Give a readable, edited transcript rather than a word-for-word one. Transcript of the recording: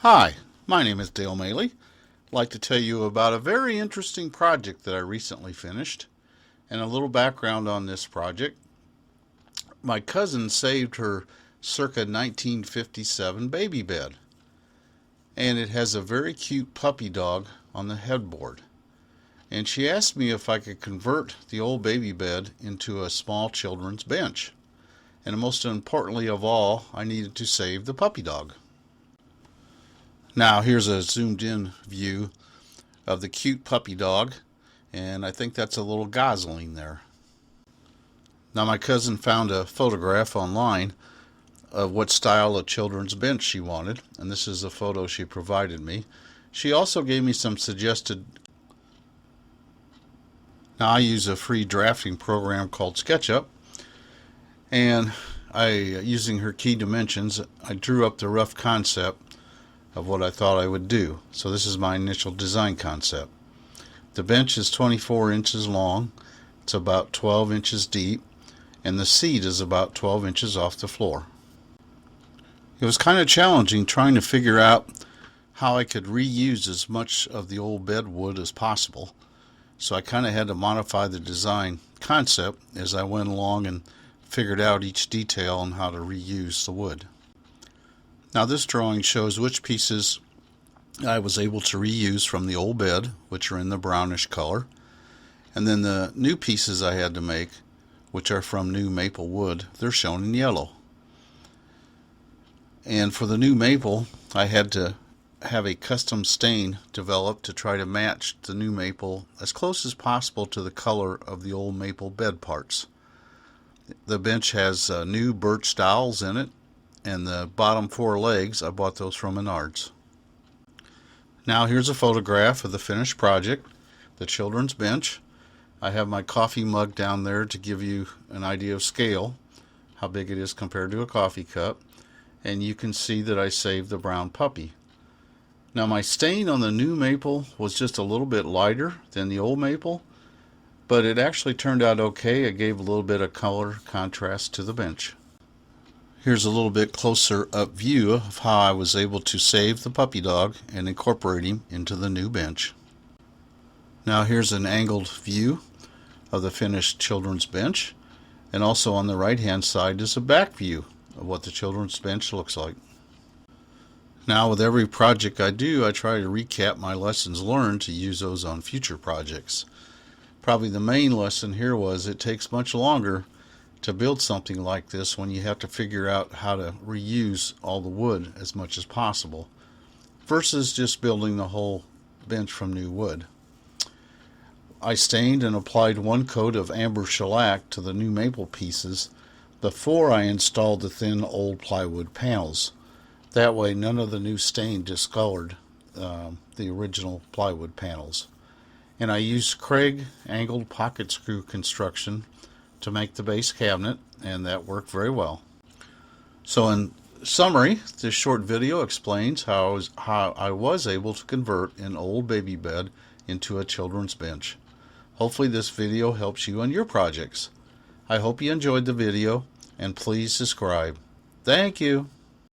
Hi, my name is Dale Maley. I'd like to tell you about a very interesting project that I recently finished and a little background on this project. My cousin saved her circa 1957 baby bed, and it has a very cute puppy dog on the headboard. And she asked me if I could convert the old baby bed into a small children's bench. And most importantly of all, I needed to save the puppy dog. Now here's a zoomed in view of the cute puppy dog, and I think that's a little gosling there. Now my cousin found a photograph online of what style of children's bench she wanted, and this is a photo she provided me. She also gave me some suggested. Now I use a free drafting program called SketchUp, and using her key dimensions, I drew up the rough concept of what I thought I would do. So this is my initial design concept. The bench is 24 inches long, it's about 12 inches deep, and the seat is about 12 inches off the floor. It was kind of challenging trying to figure out how I could reuse as much of the old bed wood as possible. So I kind of had to modify the design concept as I went along and figured out each detail on how to reuse the wood. Now this drawing shows which pieces I was able to reuse from the old bed, which are in the brownish color, and then the new pieces I had to make, which are from new maple wood, they're shown in yellow. And for the new maple, I had to have a custom stain developed to try to match the new maple as close as possible to the color of the old maple bed parts. The bench has new birch dowels in it, and the bottom four legs, I bought those from Menards. Now here's a photograph of the finished project, the children's bench. I have my coffee mug down there to give you an idea of scale, how big it is compared to a coffee cup, and you can see that I saved the brown puppy. Now my stain on the new maple was just a little bit lighter than the old maple, but it actually turned out okay. It gave a little bit of color contrast to the bench. Here's a little bit closer up view of how I was able to save the puppy dog and incorporate him into the new bench. Now here's an angled view of the finished children's bench, and also on the right hand side is a back view of what the children's bench looks like. Now with every project I do, I try to recap my lessons learned to use those on future projects. Probably the main lesson here was it takes much longer to build something like this when you have to figure out how to reuse all the wood as much as possible versus just building the whole bench from new wood. I stained and applied one coat of amber shellac to the new maple pieces before I installed the thin old plywood panels. That way none of the new stain discolored the original plywood panels. And I used Craig angled pocket screw construction to make the base cabinet, and that worked very well. So in summary, this short video explains how I was able to convert an old baby bed into a children's bench. Hopefully this video helps you on your projects. I hope you enjoyed the video, and please subscribe. Thank you.